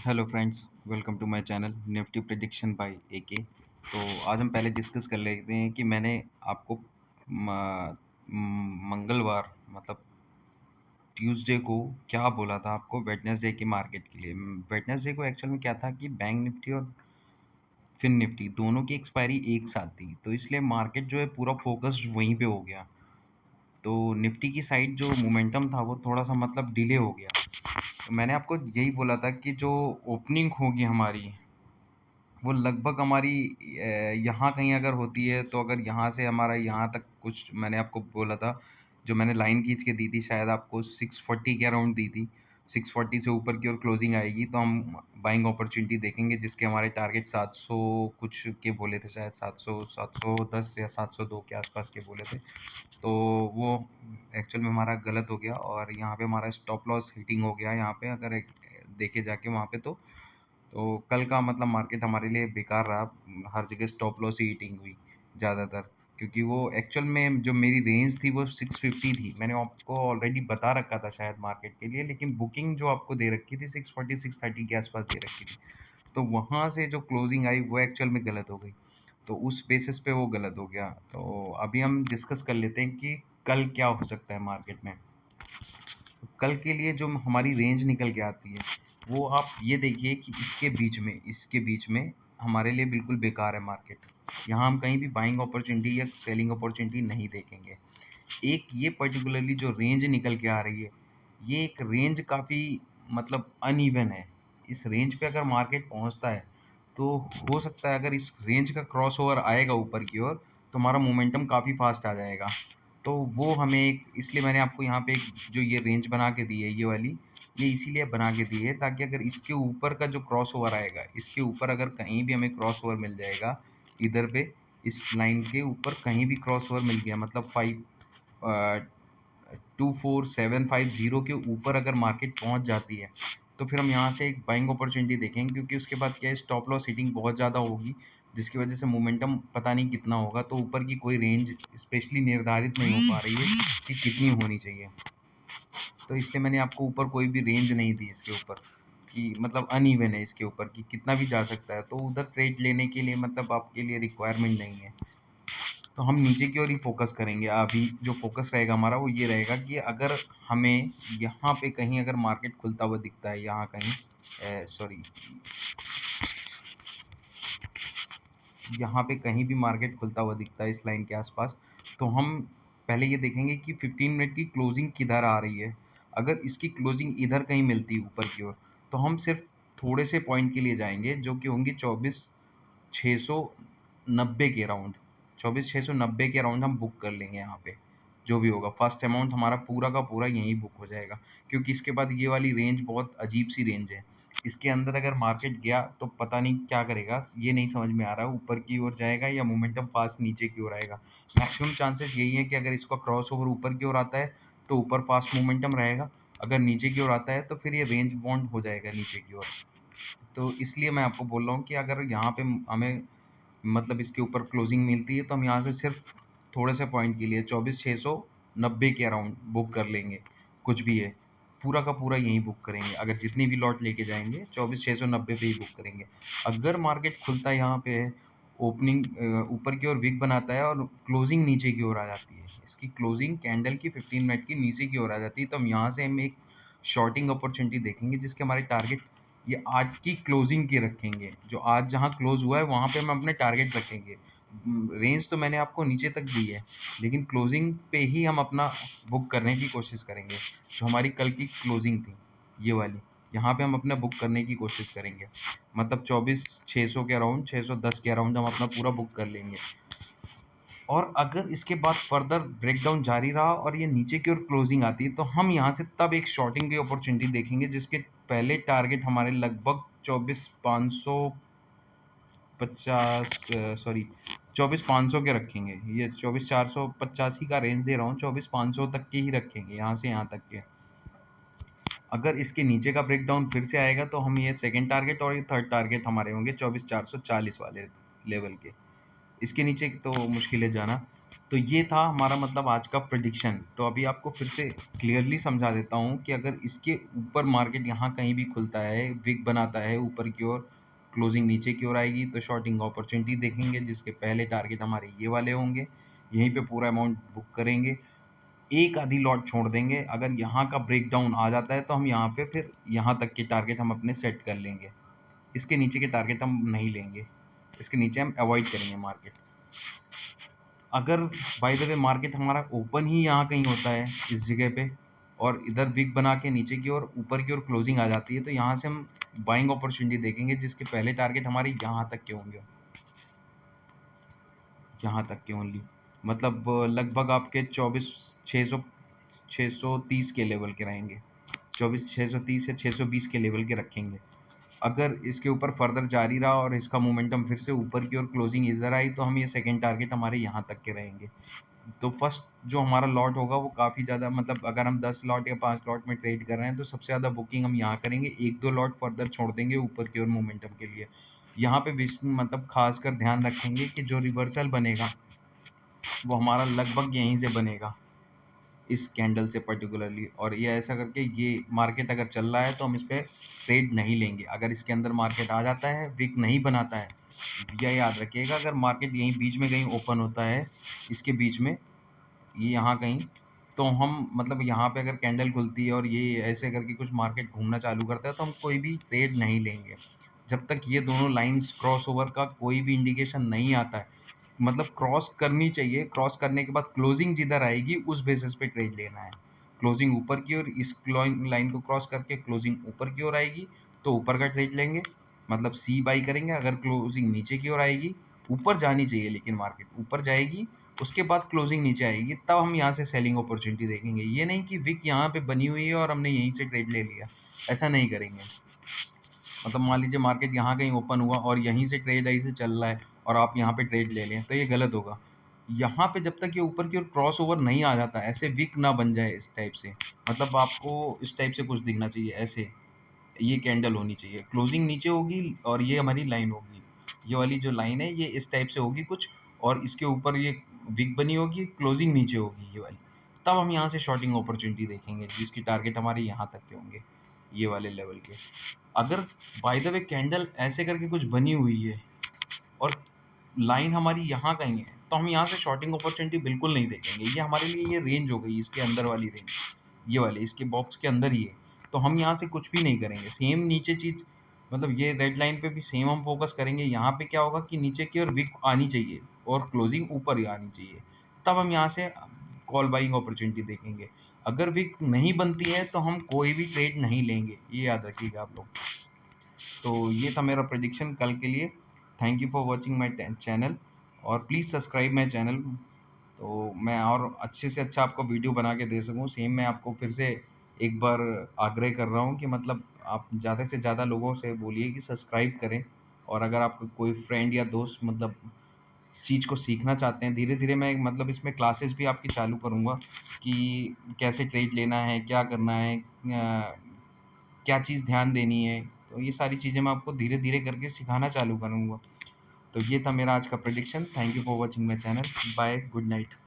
Hello friends, welcome to my channel nifty prediction by AK. तो आज हम पहले डिस्कस कर लेते हैं कि मैंने आपको मंगलवार मतलब ट्यूसडे को क्या बोला था आपको वेडनेसडे की मार्केट के लिए। वेडनेसडे को एक्चुअल में क्या था कि बैंक निफ्टी और फिन निफ्टी दोनों की एक्सपायरी एक साथ थी, तो इसलिए मार्केट जो है पूरा फोकस्ड वहीं पे हो गया। तो निफ्टी की साइड जो मोमेंटम था वो थोड़ा सा मतलब डिले हो गया। तो मैंने आपको यही बोला था कि जो ओपनिंग होगी हमारी वो लगभग हमारी यहाँ कहीं अगर होती है, तो अगर यहाँ से हमारा यहाँ तक कुछ मैंने आपको बोला था, जो मैंने लाइन खींच के दी थी शायद आपको 640 के अराउंड दी थी। 640 से ऊपर की ओर क्लोजिंग आएगी तो हम बाइंग अपॉर्चुनिटी देखेंगे, जिसके हमारे टारगेट 700 कुछ के बोले थे, शायद 710 या 702 के आसपास के बोले थे। तो वो एक्चुअल में हमारा गलत हो गया और यहाँ पे हमारा स्टॉप लॉस हिटिंग हो गया। यहाँ पे अगर देखे जाके वहाँ पे तो कल का मतलब मार्केट हमारे लिए बेकार रहा। हर जगह स्टॉप लॉस ही हीटिंग हुई ज़्यादातर, क्योंकि वो एक्चुअल में जो मेरी रेंज थी वो 650 थी। मैंने आपको ऑलरेडी बता रखा था शायद मार्केट के लिए, लेकिन बुकिंग जो आपको दे रखी थी 640 630 के आसपास दे रखी थी। तो वहाँ से जो क्लोजिंग आई वो एक्चुअल में गलत हो गई, तो उस बेसिस पे वो गलत हो गया। तो अभी हम डिस्कस कर लेते हैं कि कल क्या हो सकता है मार्केट में। कल के लिए जो हमारी रेंज निकल के आती है वो आप ये देखिए कि इसके बीच में हमारे लिए बिल्कुल बेकार है मार्केट। यहाँ हम कहीं भी बाइंग अपॉर्चुनिटी या सेलिंग अपॉर्चुनिटी नहीं देखेंगे। एक ये पर्टिकुलरली जो रेंज निकल के आ रही है, ये एक रेंज काफ़ी मतलब अनइवन है। इस रेंज पे अगर मार्केट पहुँचता है तो हो सकता है अगर इस रेंज का क्रॉस ओवर आएगा ऊपर की ओर, तो हमारा मोमेंटम काफ़ी फास्ट आ जाएगा। तो वो हमें एक, इसलिए मैंने आपको यहाँ पे एक जो ये रेंज बना के दी है ये वाली, ये इसीलिए बना के दी है ताकि अगर इसके ऊपर का जो क्रॉस ओवर आएगा, इसके ऊपर अगर कहीं भी हमें क्रॉस ओवर मिल जाएगा इधर पे, इस लाइन के ऊपर कहीं भी क्रॉस ओवर मिल गया मतलब 24750 के ऊपर अगर मार्केट पहुंच जाती है, तो फिर हम यहाँ से एक बाइंग अपॉर्चुनिटी देखेंगे, क्योंकि उसके बाद क्या है, स्टॉप लॉस हिटिंग बहुत ज़्यादा होगी, जिसकी वजह से मोमेंटम पता नहीं कितना होगा। तो ऊपर की कोई रेंज स्पेशली निर्धारित नहीं हो पा रही है कि कितनी होनी चाहिए। तो इसलिए मैंने आपको ऊपर कोई भी रेंज नहीं दी इसके ऊपर, कि मतलब अनइवन है इसके ऊपर कि कितना भी जा सकता है। तो उधर ट्रेड लेने के लिए मतलब आपके लिए रिक्वायरमेंट नहीं है। तो हम नीचे की ओर ही फोकस करेंगे। अभी जो फोकस रहेगा हमारा वो ये रहेगा कि अगर हमें यहाँ पे कहीं अगर मार्केट खुलता हुआ दिखता है, यहाँ कहीं सॉरी यहाँ पे कहीं भी मार्केट खुलता हुआ दिखता है इस लाइन के आसपास, तो हम पहले ये देखेंगे कि 15 मिनट की क्लोजिंग किधर आ रही है। अगर इसकी क्लोजिंग इधर कहीं मिलती है ऊपर की ओर, तो हम सिर्फ थोड़े से पॉइंट के लिए जाएंगे, जो कि होंगे 24,690 के राउंड। 24,690 के राउंड हम बुक कर लेंगे यहाँ पे। जो भी होगा फर्स्ट अमाउंट हमारा पूरा का पूरा यहीं बुक हो जाएगा, क्योंकि इसके बाद ये वाली रेंज बहुत अजीब सी रेंज है। इसके अंदर अगर मार्केट गया तो पता नहीं क्या करेगा, ये नहीं समझ में आ रहा है, ऊपर की ओर जाएगा या मोमेंटम फास्ट नीचे की ओर आएगा। मैक्सिमम चांसेस यही है कि अगर इसका क्रॉस ओवर ऊपर की ओर आता है तो ऊपर फास्ट मोमेंटम रहेगा, अगर नीचे की ओर आता है तो फिर ये रेंज बाउंड हो जाएगा नीचे की ओर। तो इसलिए मैं आपको बोल रहा हूँ कि अगर यहाँ पे हमें मतलब इसके ऊपर क्लोजिंग मिलती है, तो हम यहाँ से सिर्फ थोड़े से पॉइंट के लिए 24,690 के अराउंड बुक कर लेंगे। कुछ भी है, पूरा का पूरा यहीं बुक करेंगे। अगर जितनी भी लॉट लेके जाएंगे 24,690 पे ही बुक करेंगे। अगर मार्केट खुलता है यहाँ पे है, ओपनिंग ऊपर की ओर विक बनाता है और क्लोजिंग नीचे की ओर आ जाती है, इसकी क्लोजिंग कैंडल की 15 मिनट की नीचे की ओर आ जाती है, तो हम यहाँ से हम एक शॉर्टिंग अपॉर्चुनिटी देखेंगे, जिसके हमारे टारगेट ये आज की क्लोजिंग के रखेंगे। जो आज जहाँ क्लोज हुआ है वहाँ पे हम अपने टारगेट रखेंगे। रेंज तो मैंने आपको नीचे तक दी है, लेकिन क्लोजिंग पे ही हम अपना बुक करने की कोशिश करेंगे। जो हमारी कल की क्लोजिंग थी ये वाली, यहाँ पे हम अपना बुक करने की कोशिश करेंगे। मतलब 24,600 के अराउंड, 610 के अराउंड हम अपना पूरा बुक कर लेंगे। और अगर इसके बाद फर्दर ब्रेकडाउन जारी रहा और ये नीचे की ओर क्लोजिंग आती है, तो हम यहाँ से तब एक शॉर्टिंग की अपॉर्चुनिटी देखेंगे, जिसके पहले टारगेट हमारे लगभग 24,550 के रखेंगे। ये 24,485 का रेंज दे रहा हूँ, 24,500 तक के ही रखेंगे, यहाँ से यहाँ तक के। अगर इसके नीचे का ब्रेकडाउन फिर से आएगा तो हम ये सेकेंड टारगेट और ये थर्ड टारगेट हमारे होंगे 24,440 वाले लेवल के। इसके नीचे तो मुश्किल है जाना। तो ये था हमारा मतलब आज का प्रेडिक्शन। तो अभी आपको फिर से क्लियरली समझा देता हूँ कि अगर इसके ऊपर मार्केट यहाँ कहीं भी खुलता है, विक बनाता है ऊपर की ओर, क्लोजिंग नीचे की ओर आएगी तो शॉर्टिंग अपॉर्चुनिटी देखेंगे, जिसके पहले टारगेट हमारे ये वाले होंगे। यहीं पे पूरा अमाउंट बुक करेंगे, एक आधी लॉट छोड़ देंगे। अगर यहाँ का ब्रेकडाउन आ जाता है तो हम यहाँ पे फिर यहाँ तक के टारगेट हम अपने सेट कर लेंगे। इसके नीचे के टारगेट हम नहीं लेंगे, इसके नीचे हम अवॉइड करेंगे मार्केट। अगर बाय द वे मार्केट हमारा ओपन ही यहाँ कहीं होता है इस जगह पे, और इधर विक बना के नीचे की ओर ऊपर की ओर क्लोजिंग आ जाती है, तो यहाँ से हम बाइंग अपॉर्चुनिटी देखेंगे, जिसके पहले टारगेट हमारे यहाँ तक के होंगे, यहाँ तक के ओनली। मतलब लगभग आपके 24,630 के लेवल के रहेंगे, 24,630 से 620 के लेवल के रखेंगे। अगर इसके ऊपर फर्दर जारी रहा और इसका मोमेंटम फिर से ऊपर की ओर क्लोजिंग इधर आई, तो हम ये सेकंड टारगेट हमारे यहाँ तक के रहेंगे। तो फर्स्ट जो हमारा लॉट होगा वो काफ़ी ज़्यादा, मतलब अगर हम 10 लॉट या 5 लॉट में ट्रेड कर रहे हैं तो सबसे ज़्यादा बुकिंग हम यहाँ करेंगे, 1-2 लॉट फर्दर छोड़ देंगे ऊपर की ओर मोमेंटम के लिए। यहाँ पे मतलब खासकर ध्यान रखेंगे कि जो रिवर्सल बनेगा वो हमारा लगभग यहीं से बनेगा, इस कैंडल से पर्टिकुलरली। और ये ऐसा करके ये मार्केट अगर चल रहा है तो हम इस पर ट्रेड नहीं लेंगे। अगर इसके अंदर मार्केट आ जाता है, विक नहीं बनाता है, यह याद रखिएगा, अगर मार्केट यहीं बीच में कहीं ओपन होता है, इसके बीच में ये यहाँ कहीं, तो हम मतलब यहाँ पे अगर कैंडल खुलती है और ये ऐसे करके कुछ मार्केट घूमना चालू करता है तो हम कोई भी ट्रेड नहीं लेंगे, जब तक ये दोनों लाइंस क्रॉस ओवर का कोई भी इंडिकेशन नहीं आता है। मतलब क्रॉस करनी चाहिए, क्रॉस करने के बाद क्लोजिंग जिधर आएगी उस बेसिस पे ट्रेड लेना है। क्लोजिंग ऊपर की ओर इस लाइन को क्रॉस करके क्लोजिंग ऊपर की ओर आएगी तो ऊपर का ट्रेड लेंगे, मतलब सी बाई करेंगे। अगर क्लोजिंग नीचे की ओर आएगी, ऊपर जानी चाहिए लेकिन मार्केट ऊपर जाएगी, उसके बाद क्लोजिंग नीचे आएगी, तब हम यहाँ से सेलिंग अपॉर्चुनिटी देखेंगे। ये नहीं कि विक यहाँ पे बनी हुई है और हमने यहीं से ट्रेड ले लिया, ऐसा नहीं करेंगे। मतलब मान लीजिए मार्केट यहाँ कहीं ओपन हुआ और यहीं से ट्रेड ऐसे चल रहा है और आप यहाँ पे ट्रेड ले लें, तो ये गलत होगा। यहाँ पे जब तक ये ऊपर की ओर क्रॉस ओवर नहीं आ जाता, ऐसे विक ना बन जाए इस टाइप से, मतलब आपको इस टाइप से कुछ दिखना चाहिए, ऐसे ये कैंडल होनी चाहिए, क्लोजिंग नीचे होगी और ये हमारी लाइन होगी, ये वाली जो लाइन है ये इस टाइप से होगी कुछ, और इसके ऊपर ये विक बनी होगी, क्लोजिंग नीचे होगी ये वाली। तब हम यहाँ से शॉर्टिंग अपॉर्चुनिटी देखेंगे, जिसकी टारगेट हमारे यहाँ तक के होंगे, ये वाले लेवल के। अगर बाय द वे कैंडल ऐसे करके कुछ बनी हुई है और लाइन हमारी यहाँ कहीं है, तो हम यहाँ से शॉर्टिंग अपॉर्चुनिटी बिल्कुल नहीं देखेंगे। ये हमारे लिए ये रेंज हो गई, इसके अंदर वाली रेंज, ये वाली इसके बॉक्स के अंदर ही है, तो हम यहाँ से कुछ भी नहीं करेंगे। सेम नीचे चीज़, मतलब ये रेड लाइन पे भी सेम हम फोकस करेंगे। यहाँ पे क्या होगा कि नीचे की ओर विक आनी चाहिए और क्लोजिंग ऊपर ही आनी चाहिए, तब हम यहाँ से कॉल बाइंग अपॉर्चुनिटी देखेंगे। अगर विक नहीं बनती है तो हम कोई भी ट्रेड नहीं लेंगे, ये याद रखिएगा आप लोग। तो ये था मेरा प्रेडिक्शन कल के लिए। Thank you for watching my channel, और प्लीज़ सब्सक्राइब माई चैनल, तो मैं और अच्छे से अच्छा आपको वीडियो बना के दे सकूँ। सेम मैं आपको फिर से एक बार आग्रह कर रहा हूँ कि मतलब आप ज़्यादा से ज़्यादा लोगों से बोलिए कि सब्सक्राइब करें। और अगर आपका कोई फ्रेंड या दोस्त मतलब इस चीज़ को सीखना चाहते हैं, धीरे धीरे मैं मतलब इसमें क्लासेस भी आपकी चालू करूँगा कि कैसे ट्रेड लेना है, क्या करना है, क्या चीज़ ध्यान देनी है। तो ये सारी चीज़ें मैं आपको धीरे धीरे करके सिखाना चालू करूँगा। तो ये था मेरा आज का prediction. Thank you for watching my channel. Bye, good night.